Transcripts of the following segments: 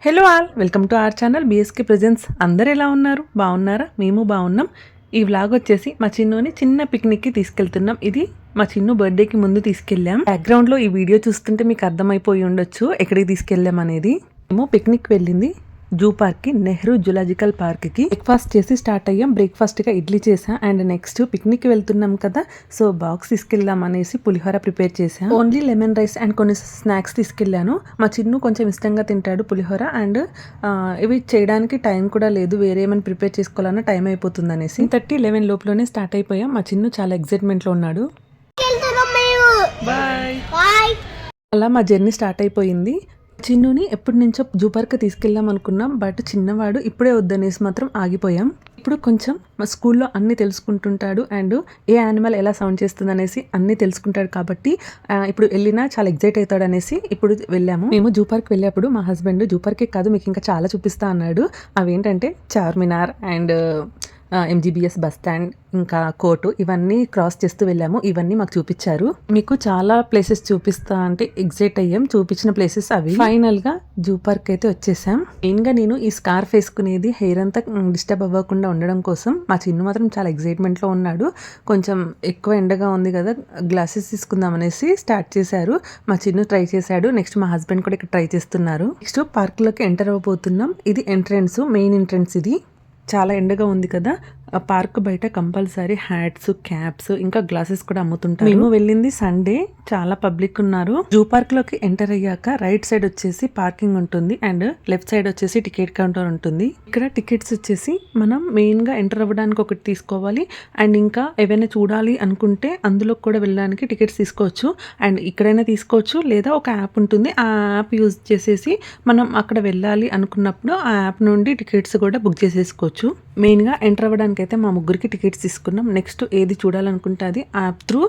Hello all, welcome to our channel BSK presence. అందరు ఎలా ఉన్నారు? బాగున్నారా? మేము బాగున్నాం. ఈ వ్లాగ్ వచ్చేసి మా చిన్నుని చిన్న పిక్నిక్కి తీసుకెళ్తున్నాం. ఇది మా చిన్ను బర్త్డేకి ముందు తీసుకెళ్ళాం. బ్యాక్గ్రౌండ్లో ఈ వీడియో చూస్తుంటే మీకు అర్థమైపోయి ఉండొచ్చు ఎక్కడికి తీసుకెళ్ళాం అనేది. మేము పిక్నిక్ వెళ్ళింది జూ పార్క్కి, నెహ్రూ జులాజికల్ పార్క్కి. బ్రేక్ఫాస్ట్ చేసి స్టార్ట్ అయ్యాం. బ్రేక్ఫాస్ట్గా ఇడ్లీ చేసా అండ్ నెక్స్ట్ పిక్నిక్ వెళ్తున్నాం కదా, సో బాక్స్ తీసుకెళ్దాం అనేసి పులిహోర ప్రిపేర్ చేశాను. ఓన్లీ లెమన్ రైస్ అండ్ కొన్ని స్నాక్స్ తీసుకెళ్లాను. మా చిన్ను కొంచెం ఇష్టంగా తింటాడు పులిహోర అండ్ ఇవి చేయడానికి టైం కూడా లేదు, వేరే ఏమైనా ప్రిపేర్ చేసుకోవాలన్నా టైం అయిపోతుంది అనేసి 10:11 లోపలనే స్టార్ట్ అయిపోయాం. మా చిన్ను చాలా ఎక్సైట్మెంట్లో ఉన్నాడు. బాయ్. అలా మా జర్నీ స్టార్ట్ అయిపోయింది. చిన్నుని ఎప్పటి నుంచో జూ పార్క్ తీసుకెళ్దాం అనుకున్నాం, బట్ చిన్నవాడు ఇప్పుడే వద్దనేసి మాత్రం ఆగిపోయాం. ఇప్పుడు కొంచెం మా స్కూల్లో అన్నీ తెలుసుకుంటుంటాడు అండ్ ఏ యానిమల్ ఎలా సౌండ్ చేస్తుంది అనేసి అన్నీ తెలుసుకుంటాడు కాబట్టి ఇప్పుడు వెళ్ళినా చాలా ఎగ్జైట్ అవుతాడు అనేసి ఇప్పుడు వెళ్ళాము. మేము జూ పార్క్ వెళ్ళేప్పుడు మా హస్బెండ్ జూ పార్కే కాదు మీకు ఇంకా చాలా చూపిస్తా అన్నాడు. అవేంటంటే Charminar and MGBS bus stand, ఇంకా కోర్టు, ఇవన్నీ క్రాస్ చేస్తూ వెళ్ళాము. ఇవన్నీ మాకు చూపించారు. మీకు చాలా ప్లేసెస్ చూపిస్తా అంటే ఎగ్జైట్ అయ్యాం. చూపించిన ప్లేసెస్ అవి. ఫైనల్ గా జూ పార్క్ అయితే వచ్చేసాం. మెయిన్ గా నేను ఈ స్కార్ఫ్ వేసుకునేది హెయిర్ అంతా డిస్టర్బ్ అవ్వకుండా ఉండడం కోసం. మా చిన్ను మాత్రం చాలా ఎగ్జైట్మెంట్ లో ఉన్నాడు. కొంచెం ఎక్కువ ఎండగా ఉంది కదా, గ్లాసెస్ తీసుకుందాం అనేసి స్టార్ట్ చేశారు. మా చిన్ను ట్రై చేశాడు. నెక్స్ట్ మా హస్బెండ్ కూడా ఇక్కడ ట్రై చేస్తున్నారు. నెక్స్ట్ పార్క్ లోకి ఎంటర్ అవ్వబోతున్నాం. ఇది ఎంట్రన్స్, మెయిన్ ఎంట్రన్స్ ఇది. చాలా ఎండగా ఉంది కదా, ఆ పార్క్ బయట కంపల్సరీ హ్యాట్స్, క్యాప్స్, ఇంకా గ్లాసెస్ కూడా అమ్ముతుంటారు. మేము వెళ్ళింది సండే, చాలా పబ్లిక్ ఉన్నారు. జూ పార్క్ లోకి ఎంటర్ అయ్యాక రైట్ సైడ్ వచ్చేసి పార్కింగ్ ఉంటుంది అండ్ లెఫ్ట్ సైడ్ వచ్చేసి టికెట్ కౌంటర్ ఉంటుంది. ఇక్కడ టికెట్స్ వచ్చేసి మనం మెయిన్ గా ఎంటర్ అవ్వడానికి ఒకటి తీసుకోవాలి అండ్ ఇంకా ఏవైనా చూడాలి అనుకుంటే అందులో కూడా వెళ్ళడానికి టికెట్స్ తీసుకోవచ్చు అండ్ ఇక్కడైనా తీసుకోవచ్చు, లేదా ఒక యాప్ ఉంటుంది, ఆ యాప్ యూజ్ చేసేసి మనం అక్కడ వెళ్ళాలి అనుకున్నప్పుడు ఆ యాప్ నుండి టికెట్స్ కూడా బుక్ చేసేసుకోవచ్చు. మెయిన్ గా ఎంటర్ అవ్వడానికి అయితే మా ముగ్గురికి టికెట్స్ తీసుకున్నాం. నెక్స్ట్ ఏది చూడాలనుకుంటే అది యాప్ త్రూ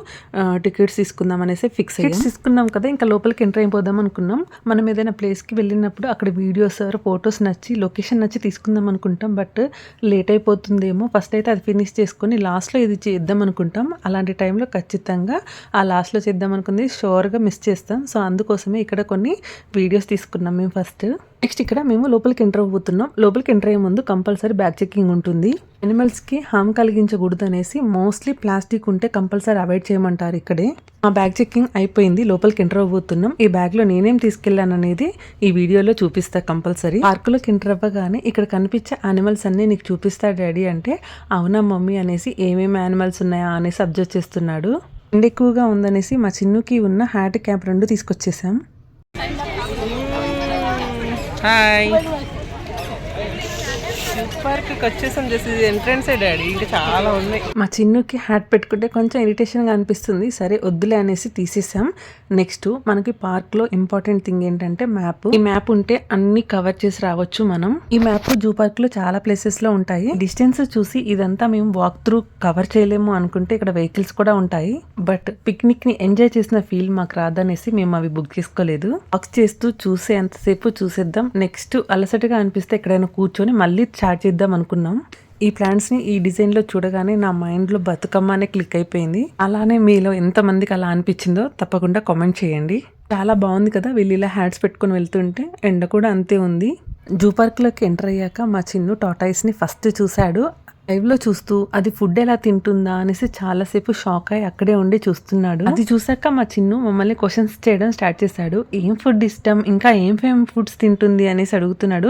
టికెట్స్ తీసుకుందాం అనేసి ఫిక్స్ అయ్యాం. తీసుకున్నాం కదా, ఇంకా లోపలికి ఎంటర్ అయిపోదాం అనుకున్నాం. మనం ఏదైనా ప్లేస్కి వెళ్ళినప్పుడు అక్కడ వీడియోస్ ఫొటోస్ నచ్చి లొకేషన్ నచ్చి తీసుకుందాం అనుకుంటాం, బట్ లేట్ అయిపోతుందేమో, ఫస్ట్ అయితే అది ఫినిష్ చేసుకొని లాస్ట్లో ఇది చేద్దాం అనుకుంటాం. అలాంటి టైంలో ఖచ్చితంగా ఆ లాస్ట్లో చేద్దాం అనుకుంది షోర్గా మిస్ చేస్తాం. సో అందుకోసమే ఇక్కడ కొన్ని వీడియోస్ తీసుకున్నాం మేము ఫస్ట్. నెక్స్ట్ ఇక్కడ మేము లోపలికి ఎంటర్ అవ్వబోతున్నాం. లోపలికి ఎంటర్ అయ్యే ముందు కంపల్సరీ బ్యాగ్ చెకింగ్ ఉంటుంది. యానిమల్స్కి హామ్ కలిగించకూడదు అనేసి మోస్ట్లీ ప్లాస్టిక్ ఉంటే కంపల్సరీ అవాయిడ్ చేయమంటారు ఇక్కడే. ఆ బ్యాగ్ చెకింగ్ అయిపోయింది, లోపలికి ఎంటర్ అవ్వబోతున్నాం. ఈ బ్యాగ్లో నేనేం తీసుకెళ్లాను అనేది ఈ వీడియోలో చూపిస్తా కంపల్సరీ. పార్కులోకి ఎంటర్ అవ్వగానే ఇక్కడ కనిపించే యానిమల్స్ అన్నీ నీకు చూపిస్తా డాడీ అంటే, అవునా మమ్మీ అనేసి ఏమేమి యానిమల్స్ ఉన్నాయా అనేసి అబ్జర్వ్ చేస్తున్నాడు. ఎండ ఎక్కువగా ఉందనేసి మా చిన్నుకి ఉన్న హ్యాట్, క్యాప్ 2 తీసుకొచ్చేసాం. హాయ్, పార్క్కి వచ్చేసాం. చేసి ఎంట్రన్స్ డాడీ, ఇంకా చాలా ఉన్నాయి. మా చిన్నుకి హ్యాట్ పెట్టుకుంటే కొంచెం ఇరిటేషన్గా అనిపిస్తుంది, సరే వద్దులే అనేసి తీసేసాం. నెక్స్ట్ మనకి పార్క్ లో ఇంపార్టెంట్ థింగ్ ఏంటంటే మ్యాప్. ఈ మ్యాప్ ఉంటే అన్ని కవర్ చేసి రావచ్చు మనం. ఈ మ్యాప్ జూ పార్క్ లో చాలా ప్లేసెస్ లో ఉంటాయి. డిస్టెన్స్ చూసి ఇదంతా మేము వాక్ త్రూ కవర్ చేయలేము అనుకుంటే ఇక్కడ వెహికల్స్ కూడా ఉంటాయి, బట్ పిక్నిక్ ని ఎంజాయ్ చేసిన ఫీల్ మాకు రాదనేసి మేము అవి బుక్ చేసుకోలేదు. వాక్ చేస్తూ చూసే అంతసేపు చూసేద్దాం, నెక్స్ట్ అలసటగా అనిపిస్తే ఎక్కడైనా కూర్చొని మళ్ళీ స్టార్ట్ చేద్దాం అనుకున్నాం. ఈ ప్లాంట్స్ ని ఈ డిజైన్ లో చూడగానే నా మైండ్ లో బతుకమ్మ అనే క్లిక్ అయిపోయింది. అలానే మీలో ఎంతమందికి అలా అనిపించిందో తప్పకుండా కామెంట్ చేయండి. చాలా బాగుంది కదా, వీళ్ళు ఇలా హ్యాట్స్ పెట్టుకుని వెళ్తుంటే. ఎండ కూడా అంతే ఉంది. జూ పార్క్ లోకి ఎంటర్ అయ్యాక మా చిన్ను టార్టాయిస్ ని ఫస్ట్ చూశాడు. లైవ్ లో చూస్తూ అది ఫుడ్ ఎలా తింటుందా అనేసి చాలాసేపు షాక్ అయి అక్కడే ఉండి చూస్తున్నాడు. అది చూసాక మా చిన్ను మమ్మల్ని క్వశ్చన్స్ చేయడం స్టార్ట్ చేశాడు. ఏం ఫుడ్ ఇష్టం, ఇంకా ఏం ఫుడ్స్ తింటుంది అనేసి అడుగుతున్నాడు.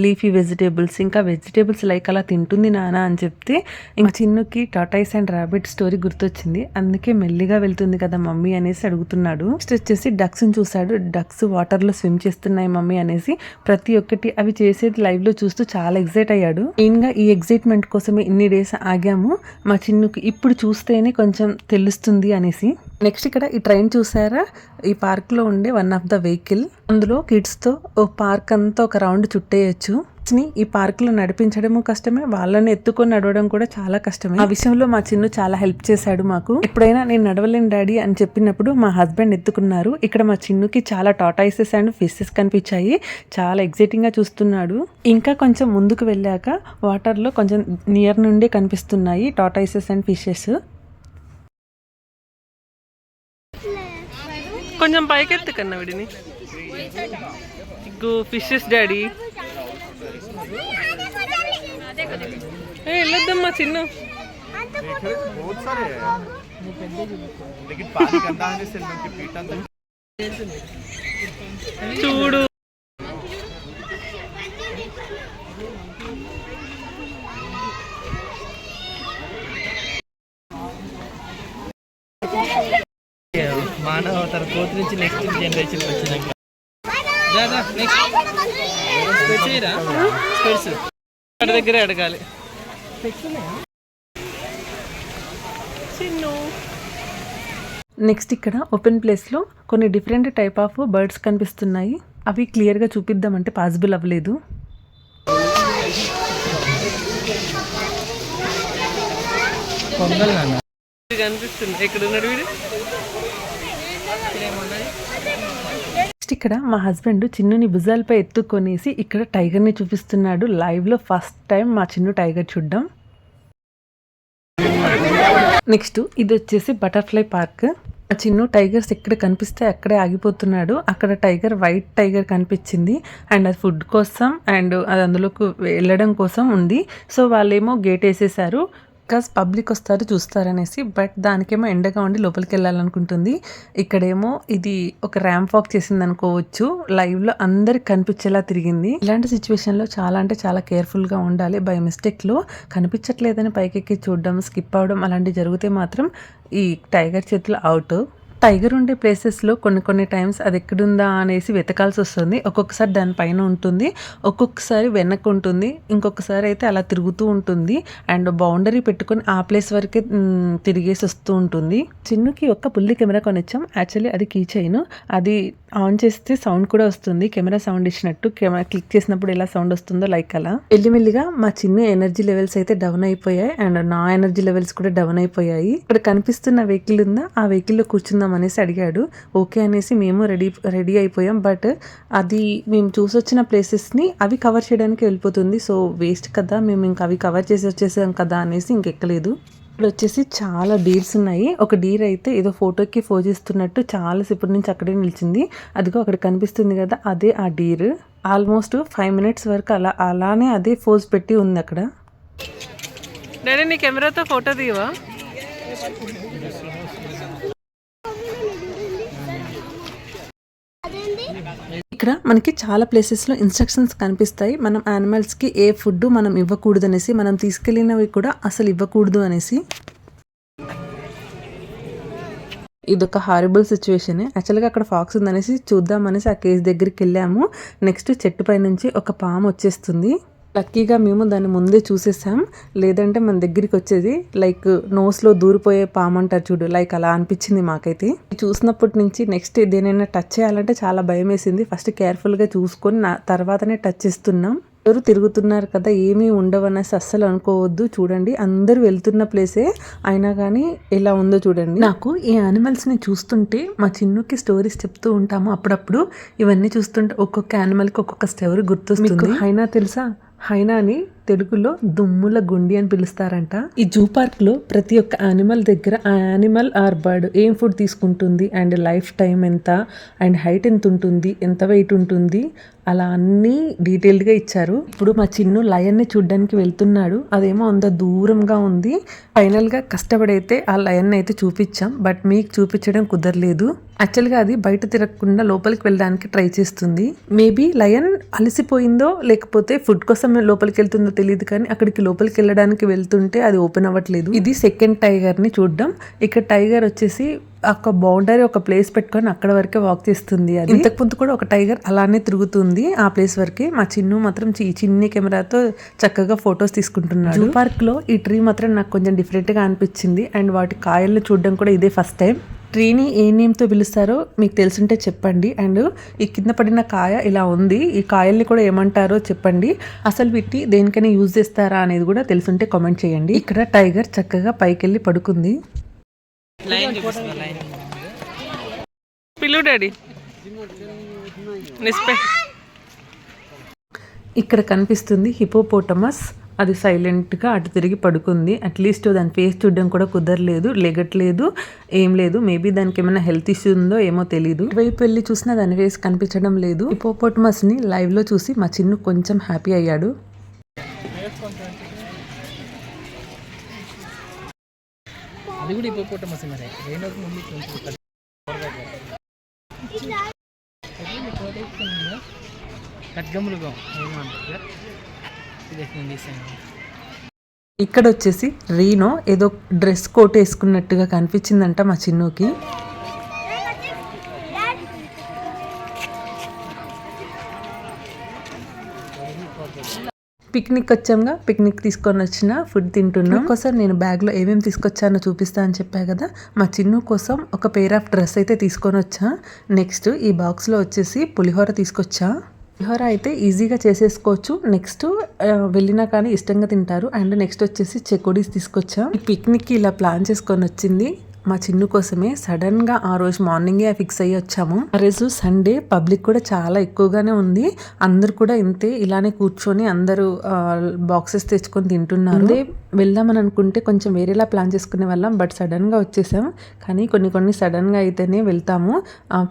లీఫీ వెజిటేబుల్స్, ఇంకా వెజిటేబుల్స్ లైక్ అలా తింటుంది నానా అని చెప్తే ఇంకా చిన్నుకి టార్టాయిస్ అండ్ రాబిట్ స్టోరీ గుర్తొచ్చింది. అందుకే మెల్లిగా వెళ్తుంది కదా మమ్మీ అనేసి అడుగుతున్నాడు. నెక్స్ట్ వచ్చేసి డక్స్ చూశాడు. డక్స్ వాటర్ లో స్విమ్ చేస్తున్నాయి మమ్మీ అనేసి. ప్రతి ఒక్కటి అవి చేసేది లైవ్ లో చూస్తూ చాలా ఎగ్జైట్ అయ్యాడు. మెయిన్ గా ఈ ఎగ్జైట్మెంట్ కోసం ఇన్ని డేస్ ఆగాము. మా చిన్నుకి ఇప్పుడు చూస్తేనే కొంచెం తెలుస్తుంది అనేసి. నెక్స్ట్ ఇక్కడ ఈ ట్రైన్ చూసారా, ఈ పార్క్ లో ఉండే వన్ ఆఫ్ ద వెహికల్. అందులో కిడ్స్ తో ఓ పార్క్ అంతా ఒక రౌండ్ చుట్టేయచ్చు. ఈ పార్క్ లో నడిపించడము కష్టమే, వాళ్ళని ఎత్తుకొని నడవడం కూడా చాలా కష్టమే. ఆ విషయంలో మా చిన్ను చాలా హెల్ప్ చేశాడు మాకు. ఎప్పుడైనా నేను నడవలేను డాడీ అని చెప్పినప్పుడు మా హస్బెండ్ ఎత్తుకున్నారు. ఇక్కడ మా చిన్నుకి చాలా టార్టాయిసెస్ అండ్ ఫిషెస్ కనిపించాయి. చాలా ఎగ్జైటింగ్ గా చూస్తున్నాడు. ఇంకా కొంచెం ముందుకు వెళ్ళాక వాటర్ లో కొంచెం నియర్ నుండి కనిపిస్తున్నాయి టార్టాయిసెస్ అండ్ ఫిషెస్. కొంచెం పైకెత్తు కన్నా వీడిని. Egg fishes daddy. వెళ్ళొద్దమ్మా చిన్న. చూడు మానవ తన కోతి నుంచి నెక్స్ట్ జనరేషన్ వచ్చినాక దగ్గరే అడగాలి. నెక్స్ట్ ఇక్కడ ఓపెన్ ప్లేస్లో కొన్ని డిఫరెంట్ టైప్ ఆఫ్ బర్డ్స్ కనిపిస్తున్నాయి. అవి క్లియర్గా చూపిద్దామంటే పాసిబుల్ అవ్వలేదు. కనిపిస్తుంది ఇక్కడ ఉన్నాడు వీడు. నెక్స్ట్ ఇక్కడ మా హస్బెండ్ చిన్నుని భుజాలపై ఎత్తుకొనేసి ఇక్కడ టైగర్ని చూపిస్తున్నాడు. లైవ్లో ఫస్ట్ టైం మా చిన్ను టైగర్ చూడ్డం. నెక్స్ట్ ఇది వచ్చేసి బటర్ఫ్లై పార్క్. ఆ చిన్ను టైగర్స్ ఎక్కడ కనిపిస్తే అక్కడే ఆగిపోతున్నాడు. అక్కడ టైగర్ వైట్ టైగర్ కనిపించింది అండ్ అది ఫుడ్ కోసం అండ్ అది అందులోకి వెళ్ళడం కోసం ఉంది. సో వాళ్ళేమో గేట్ వేసేసారు బికాస్ పబ్లిక్ వస్తారు చూస్తారనేసి. బట్ దానికేమో ఎండగా ఉండి లోపలికి వెళ్ళాలనుకుంటుంది. ఇక్కడేమో ఇది ఒక ర్యాంప్ వాక్ చేసింది అనుకోవచ్చు. లైవ్లో అందరికి కనిపించేలా తిరిగింది. ఇలాంటి సిచ్యువేషన్లో చాలా అంటే చాలా కేర్ఫుల్గా ఉండాలి. బై మిస్టేక్లో కనిపించట్లేదని పైకెక్కి చూడడం, స్కిప్ అవడం అలాంటివి జరిగితే మాత్రం ఈ టైగర్ చేతిలో అవుట్. టైగర్ ఉండే ప్లేసెస్లో కొన్ని టైమ్స్ అది ఎక్కడుందా అనేసి వెతకాల్సి వస్తుంది. ఒక్కొక్కసారి దానిపైన ఉంటుంది, ఒక్కొక్కసారి వెనక్కి ఉంటుంది, ఇంకొకసారి అయితే అలా తిరుగుతూ ఉంటుంది అండ్ బౌండరీ పెట్టుకొని ఆ ప్లేస్ వరకే తిరిగేసి వస్తూ ఉంటుంది. చిన్నుకి ఒక పుల్లి కెమెరా కొనిచ్చాం. యాక్చువల్లీ అది కీ చైన్. అది ఆన్ చేస్తే సౌండ్ కూడా వస్తుంది, కెమెరా సౌండ్ ఇచ్చినట్టు. కెమెరా క్లిక్ చేసినప్పుడు ఎలా సౌండ్ వస్తుందో లైక్ అలా. మెల్లిమెల్లిగా మా చిన్ను ఎనర్జీ లెవెల్స్ అయితే డౌన్ అయిపోయాయి అండ్ నా ఎనర్జీ లెవెల్స్ కూడా డౌన్ అయిపోయాయి. ఇక్కడ కనిపిస్తున్న వెహికల్ ఉందా, ఆ వెహికల్లో కూర్చుందాం అనేసి అడిగాడు. ఓకే అనేసి మేము రెడీ అయిపోయాం. బట్ అది మేము చూసొచ్చిన ప్లేసెస్ని అవి కవర్ చేయడానికి వెళ్ళిపోతుంది. సో వేస్ట్ కదా, మేము ఇంకా అవి కవర్ చేసి వచ్చేసాం కదా అనేసి ఇంకెక్కలేదు. ఇక్కడ వచ్చేసి చాలా డీర్స్ ఉన్నాయి. ఒక డీర్ అయితే ఏదో ఫోటోకి ఫోజ్ ఇస్తున్నట్టు చాలా సేపటి నుంచి అక్కడే నిలిచింది. అదిగో అక్కడ కనిపిస్తుంది కదా, అదే ఆ డీర్. ఆల్మోస్ట్ 5 minutes వరకు అలానే అదే ఫోజ్ పెట్టి ఉంది అక్కడ. డాడీ నీ కెమెరాతో ఫోటో తీయవా? ఇక్కడ మనకి చాలా ప్లేసెస్లో ఇన్స్ట్రక్షన్స్ కనిపిస్తాయి. మనం యానిమల్స్కి ఏ ఫుడ్ మనం ఇవ్వకూడదు అనేసి, మనం తీసుకెళ్ళినవి కూడా అసలు ఇవ్వకూడదు అనేసి. ఇదొక హారిబుల్ సిచ్యువేషన్. యాక్చువల్గా అక్కడ ఫాక్స్ ఉందనేసి చూద్దామనేసి ఆ కేజ్ దగ్గరికి వెళ్ళాము. నెక్స్ట్ చెట్టు పై నుంచి ఒక పాము వచ్చేస్తుంది. లక్కీగా మేము దాన్ని ముందే చూసేసాం, లేదంటే మన దగ్గరికి వచ్చేది. లైక్ నోస్లో దూరిపోయే పాము అంటారు చూడు, లైక్ అలా అనిపించింది మాకైతే. చూసినప్పటి నుంచి నెక్స్ట్ దేనైనా టచ్ చేయాలంటే చాలా భయం వేసింది. ఫస్ట్ కేర్ఫుల్గా చూసుకొని తర్వాతనే టచ్ చేస్తున్నాం. అందరూ తిరుగుతున్నారు కదా, ఏమీ ఉండవనేసి అస్సలు అనుకోవద్దు. చూడండి అందరూ వెళ్తున్న ప్లేసే అయినా కానీ ఎలా ఉందో చూడండి. నాకు ఈ యానిమల్స్ని చూస్తుంటే మా చిన్నుకి స్టోరీస్ చెప్తూ ఉంటాము అప్పుడప్పుడు. ఇవన్నీ చూస్తుంటే ఒక్కొక్క యానిమల్కి ఒక్కొక్క స్టోరీ గుర్తొస్తుంది. హైనా తెలుసా? హైనాని తెలుగులో దుమ్ముల గుండి అని పిలుస్తారంట. ఈ జూ పార్క్ లో ప్రతి ఒక్క యానిమల్ దగ్గర ఆ యానిమల్ ఆర్ బర్డ్ ఏం ఫుడ్ తీసుకుంటుంది అండ్ లైఫ్ టైం ఎంత అండ్ హైట్ ఎంత ఉంటుంది, ఎంత వెయిట్ ఉంటుంది, అలా అన్నీ డీటెయిల్డ్గా ఇచ్చారు. ఇప్పుడు మా చిన్ను లయన్ని చూడ్డానికి వెళ్తున్నాడు. అదేమో అంత దూరంగా ఉంది. ఫైనల్గా కష్టపడైతే ఆ లయన్ని అయితే చూపించాం. బట్ మీకు చూపించడం కుదరలేదు. యాక్చువల్గా అది బయట తిరగకుండా లోపలికి వెళ్ళడానికి ట్రై చేస్తుంది. మేబీ లయన్ అలసిపోయిందో లేకపోతే ఫుడ్ కోసం లోపలికి వెళ్తుందో తెలియదు, కానీ అక్కడికి లోపలికి వెళ్ళడానికి వెళ్తుంటే అది ఓపెన్ అవ్వట్లేదు. ఇది సెకండ్ టైగర్ని చూడడం. ఇక్కడ టైగర్ వచ్చేసి ఒక బౌండరీ ఒక ప్లేస్ పెట్టుకొని అక్కడ వరకే వాక్ చేస్తుంది. అది ఇంతకు ముందు కూడా ఒక టైగర్ అలానే తిరుగుతుంది ఆ ప్లేస్ వరకే. మా చిన్ను మాత్రం చిన్ని కెమెరాతో చక్కగా ఫొటోస్ తీసుకుంటున్నాడు. జూ పార్క్ లో ఈ ట్రీ మాత్రం నాకు కొంచెం డిఫరెంట్ గా అనిపించింది అండ్ వాటి కాయలను చూడడం కూడా ఇదే ఫస్ట్ టైం. ట్రీని ఏ నేమ్తో పిలుస్తారో మీకు తెలుసుంటే చెప్పండి. అండ్ ఈ కింద పడిన కాయ ఇలా ఉంది, ఈ కాయల్ని కూడా ఏమంటారో చెప్పండి. అసలు వీటి దేనికైనా యూజ్ చేస్తారా అనేది కూడా తెలుసుంటే కామెంట్ చేయండి. ఇక్కడ టైగర్ చక్కగా పైకెళ్ళి పడుకుంది. పిల్లు డాడీ ఇక్కడ కనిపిస్తుంది హిపోపోటమస్. అది సైలెంట్గా అటు తిరిగి పడుకుంది. అట్లీస్ట్ దాని ఫేస్ చూడడం కూడా కుదరలేదు, లెగట్లేదు, ఏం లేదు. మేబీ దానికి ఏమైనా హెల్త్ ఇష్యూ ఉందో ఏమో తెలియదు. ఇటువైపు వెళ్ళి చూసినా దాని ఫేస్ కనిపించడం లేదు. హిపోపోటమస్ని లైవ్లో చూసి మా చిన్ను కొంచెం హ్యాపీ అయ్యాడు. అది కూడా హిపోపోటమస్ మరి ఏనోకి ముందు ఖడ్గమృగం ఏమంటారు ఇది. ఇక్కడ వచ్చేసి రీనో ఏదో డ్రెస్ కోట్ వేసుకున్నట్టుగా కనిపించిందంట మా చిన్నుకి. పిక్నిక్ వచ్చాంగా, పిక్నిక్ తీసుకొని వచ్చిన ఫుడ్ తింటున్నాం. కోసం నేను బ్యాగ్లో ఏమేమి తీసుకొచ్చానో చూపిస్తా అని చెప్పా కదా. మా చిన్ను కోసం ఒక పేర్ ఆఫ్ డ్రెస్ అయితే తీసుకొని వచ్చా. నెక్స్ట్ ఈ బాక్స్లో వచ్చేసి పులిహోర తీసుకొచ్చా. పులిహోర అయితే ఈజీగా చేసేసుకోవచ్చు. నెక్స్ట్ వెళ్ళినా కానీ ఇష్టంగా తింటారు. అండ్ నెక్స్ట్ వచ్చేసి చెకోడీస్ తీసుకొచ్చా. ఈ పిక్నిక్కి ఇలా ప్లాన్ చేసుకొని వచ్చింది మా చిన్ను కోసమే. సడన్గా ఆ రోజు మార్నింగే ఫిక్స్ అయ్యి వచ్చాము. ఆ రోజు సండే, పబ్లిక్ కూడా చాలా ఎక్కువగానే ఉంది. అందరు కూడా ఇంతే ఇలానే కూర్చొని అందరూ బాక్సెస్ తెచ్చుకొని తింటున్నారు. వెళ్దామని అనుకుంటే కొంచెం వేరేలా ప్లాన్ చేసుకునే వాళ్ళం, బట్ సడన్గా వచ్చేసాం. కానీ కొన్ని సడన్గా అయితేనే వెళ్తాము.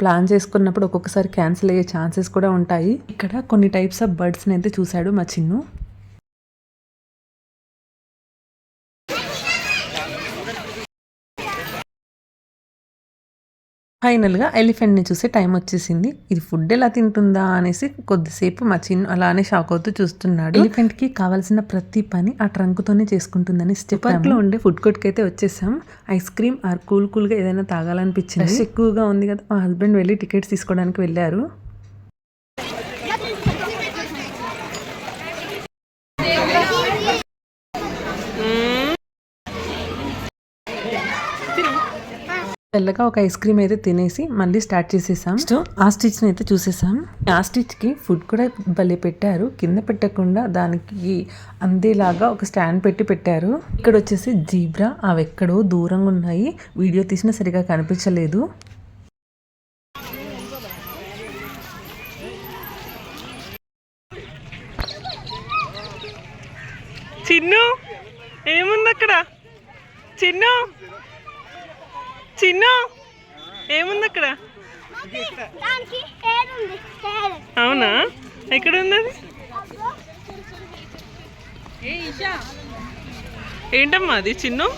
ప్లాన్ చేసుకున్నప్పుడు ఒక్కొక్కసారి క్యాన్సిల్ అయ్యే ఛాన్సెస్ కూడా ఉంటాయి. ఇక్కడ కొన్ని టైప్స్ ఆఫ్ బర్డ్స్ని అయితే చూశాడు మా చిన్ను. ఫైనల్గా ఎలిఫెంట్ని చూసి టైం వచ్చేసింది. ఇది ఫుడ్ ఎలా తింటుందా అనేసి కొద్దిసేపు మా చిన్ను అలానే షాక్ అవుతూ చూస్తున్నాడు. ఎలిఫెంట్కి కావాల్సిన ప్రతి పని ఆ ట్రంక్తోనే చేసుకుంటుందని పార్క్లో ఉండే ఫుడ్ కోర్ట్కి అయితే వచ్చేసాం. ఐస్ క్రీమ్ ఆర్ కూల్గా ఏదైనా తాగాలనిపించింది. రష్ ఎక్కువగా ఉంది కదా, మా హస్బెండ్ వెళ్ళి టికెట్స్ తీసుకోవడానికి వెళ్ళారు. తెల్లగా ఒక ఐస్ క్రీమ్ అయితే తినేసి మళ్ళీ స్టార్ట్ చేసేసాం. సో ఆ స్టిచ్ని అయితే చూసేసాం. ఆ స్టిచ్కి ఫుడ్ కూడా భలే పెట్టారు. కింద పెట్టకుండా దానికి అందేలాగా ఒక స్టాండ్ పెట్టి పెట్టారు. ఇక్కడ వచ్చేసి జీబ్రా అవి ఎక్కడో దూరంగా ఉన్నాయి. వీడియో తీసినా సరిగా కనిపించలేదు. చిన్ను ఏముంది అక్కడ? చిన్ను ఏముంది అక్కడ? అవునా, ఎక్కడ ఉంది అది? ఏంటమ్మా అది చిన్ను?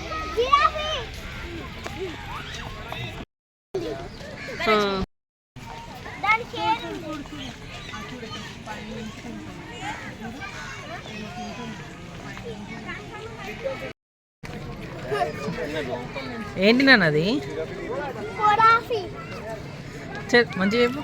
ఏంటి నాన్న అది? మంచిగా చెప్పు.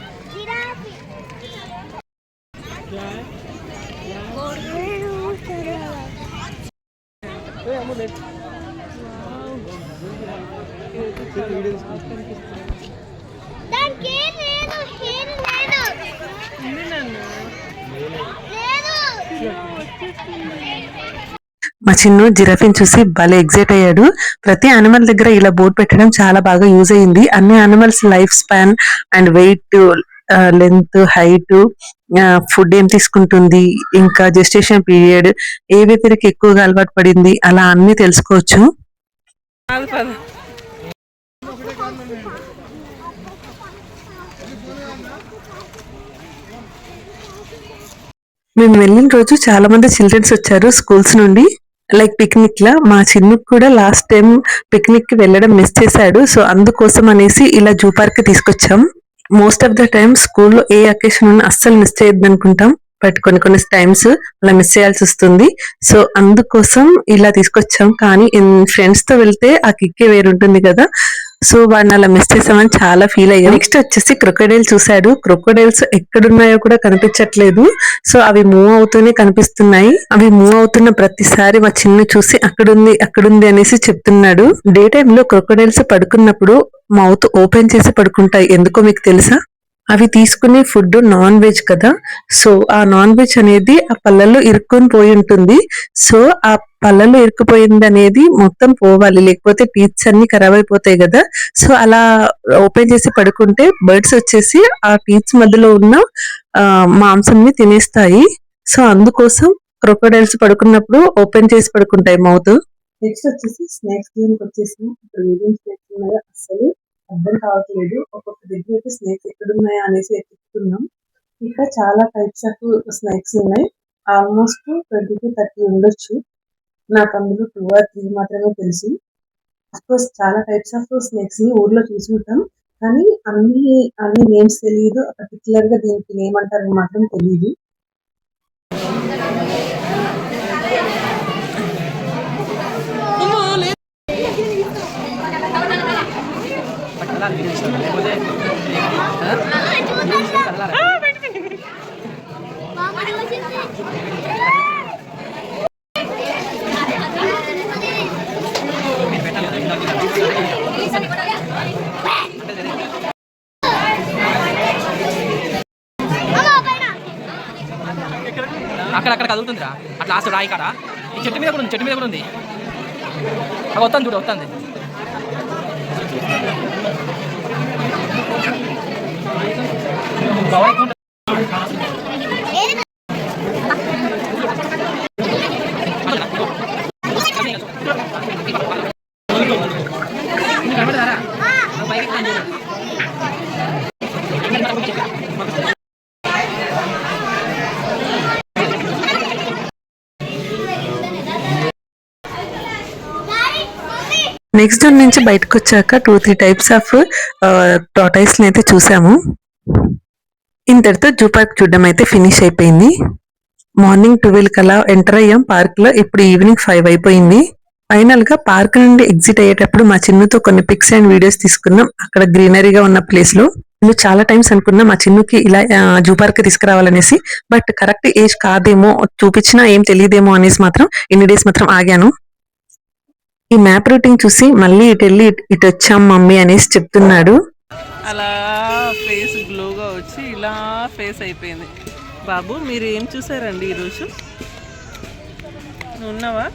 మా చిన్ను జిరాఫీని చూసి భలే ఎగ్జైట్ అయ్యాడు. ప్రతి యానిమల్ దగ్గర ఇలా బోర్డు పెట్టడం చాలా బాగా యూజ్ అయ్యింది. అన్ని animals life span and weight, length, height, food ఏం తీసుకుంటుంది, ఇంకా జెస్టేషన్ పీరియడ్, ఏ వెదర్కి ఎక్కువగా అలవాటు పడింది, అలా అన్ని తెలుసుకోవచ్చు. మేము వెళ్ళిన రోజు చాలా మంది చిల్డ్రన్స్ వచ్చారు స్కూల్స్ నుండి. లైక్ పిక్నిక్ లా మా చిన్నుకు కూడా లాస్ట్ టైం పిక్నిక్ కి వెళ్ళడం మిస్ చేశాడు. సో అందుకోసం అనేసి ఇలా జూ పార్క్ కి తీసుకొచ్చాం. మోస్ట్ ఆఫ్ ద టైమ్ స్కూల్లో ఏ అకేషన్ ఉన్నా అస్సలు మిస్ చేయొద్దు అనుకుంటాం, బట్ కొన్ని టైమ్స్ అలా మిస్ చేయాల్సి వస్తుంది. సో అందుకోసం ఇలా తీసుకొచ్చాం. కానీ ఫ్రెండ్స్ తో వెళ్తే ఆ కిక్కే వేరుంటుంది కదా. సో వాడిని అలా మిస్ చేసామని చాలా ఫీల్ అయ్యాం. నెక్స్ట్ వచ్చేసి క్రొకోడైల్ చూశాడు. క్రొకోడైల్స్ ఎక్కడున్నాయో కూడా కనిపించట్లేదు. సో అవి మూవ్ అవుతూనే కనిపిస్తున్నాయి. అవి మూవ్ అవుతున్న ప్రతిసారి మా చిన్ను చూసి అక్కడుంది అనేసి చెప్తున్నాడు. డే టైమ్ లో క్రొకోడైల్స్ పడుకున్నప్పుడు మౌత్ ఓపెన్ చేసి పడుకుంటాయి. ఎందుకో మీకు తెలుసా? అవి తీసుకునే ఫుడ్ నాన్ వెజ్ కదా. సో ఆ నాన్ వెజ్ అనేది ఆ పళ్ళల్లో ఇరుక్కొని పోయి ఉంటుంది. సో ఆ పళ్ళల్లో ఇరుక్కుపోయింది అనేది మొత్తం పోవాలి, లేకపోతే టీత్స్ అన్ని ఖరాబ్ అయిపోతాయి కదా. సో అలా ఓపెన్ చేసి పడుకుంటే బర్డ్స్ వచ్చేసి ఆ టీత్స్ మధ్యలో ఉన్న మాంసం ని తినేస్తాయి. సో అందుకోసం క్రొకోడైల్స్ పడుకున్నప్పుడు ఓపెన్ చేసి పడుకుంటాయి మౌత్. నెక్స్ట్ వచ్చేసి స్నేక్స్ జోన్కి వచ్చేసి ఇక్కడ ఏమేమి స్నేక్స్ ఉన్నాయో అసలు అర్థం కావట్లేదు. ఒక్కొక్క దగ్గర అయితే స్నేక్స్ ఎక్కడున్నాయా అనేసి ఎత్తుకుతున్నాం. ఇక్కడ చాలా టైప్స్ ఆఫ్ స్నేక్స్ ఉన్నాయి. ఆల్మోస్ట్ 20 to 30 ఉండొచ్చు. నాకు అందులో 2 or 3 మాత్రమే తెలుసు. అఫ్కోర్స్ చాలా టైప్స్ ఆఫ్ స్నేక్స్ ని ఊర్లో చూసుంటాం, కానీ అన్ని నేమ్స్ తెలియదు. పర్టికులర్ గా దీనికి నేమ్ అంటారని మాత్రం తెలియదు. అక్కడ కదులుతుందిరా అట్లా లాస్ట్ రాయి కాడ ఈ చెట్టు మీద కూడా ఉంది, చెట్టు మీద కూడా ఉంది. అవి వస్తాను చూడు, వస్తుంది. నెక్స్ట్ జోన్ నుంచి బయటకు వచ్చాక 2-3 టైప్స్ ఆఫ్ టాటాయిస్ అయితే చూసాము. ఇంతటితో జూ పార్క్ చూడడం అయితే ఫినిష్ అయిపోయింది. మార్నింగ్ 12 కలా ఎంటర్ అయ్యాం పార్క్ లో. ఇప్పుడు ఈవినింగ్ 5 అయిపోయింది. ఫైనల్ గా పార్క్ నుండి ఎగ్జిట్ అయ్యేటప్పుడు మా చిన్నుతో కొన్ని పిక్స్ అండ్ వీడియోస్ తీసుకున్నాం అక్కడ గ్రీనరీగా ఉన్న ప్లేస్ లో. నేను చాలా టైమ్స్ అనుకున్నా మా చిన్నుకి ఇలా జూ పార్క్ తీసుకురావాలనేసి, బట్ కరెక్ట్ ఏజ్ కాదేమో, చూపించినా ఏం తెలియదేమో అనేసి మాత్రం ఇన్ని డేస్ మాత్రం ఆగాను. ఈ మ్యాప్ రూటింగ్ చూసి మళ్ళీ ఇటు వెళ్ళి ఇటు వచ్చాం మమ్మీ అనేసి చెప్తున్నాడు. అలా ఫేస్ గ్లోగా వచ్చి ఇలా ఫేస్ అయిపోయింది. బాబు మీరు ఏం చూసారండి ఈరోజు? ఉన్నావా?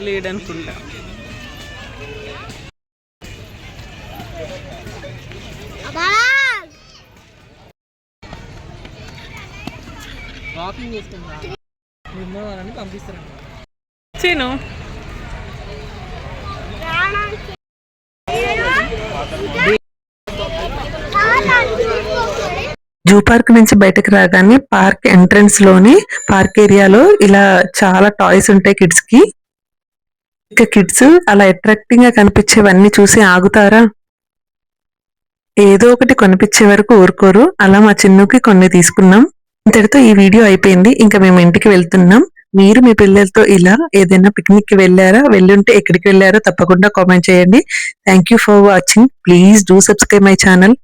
లేడనుకుంటా. వాకింగ్ చేసుకుంటా వాళ్ళని పంపిస్తాను. చీను జూ పార్క్ నుంచి బయటకు రాగానే పార్క్ ఎంట్రన్స్ లోని పార్క్ ఏరియాలో ఇలా చాలా టాయ్స్ ఉంటాయి కిడ్స్ కి. ఇక కిడ్స్ అలా అట్రాక్టింగ్ గా కనిపించేవన్నీ చూసి ఆగుతారా? ఏదో ఒకటి కొనిపించే వరకు ఊరుకోరు. అలా మా చిన్నుకి కొన్ని తీసుకున్నాం. ఇంతటితో ఈ వీడియో అయిపోయింది. ఇంకా మేము ఇంటికి వెళ్తున్నాం. మీరు మీ పిల్లలతో ఇలా ఏదైనా పిక్నిక్ కి వెళ్ళారా? వెళ్ళుంటే ఎక్కడికి వెళ్ళారో తప్పకుండా కామెంట్ చేయండి. Thank you for watching. Please do subscribe my channel.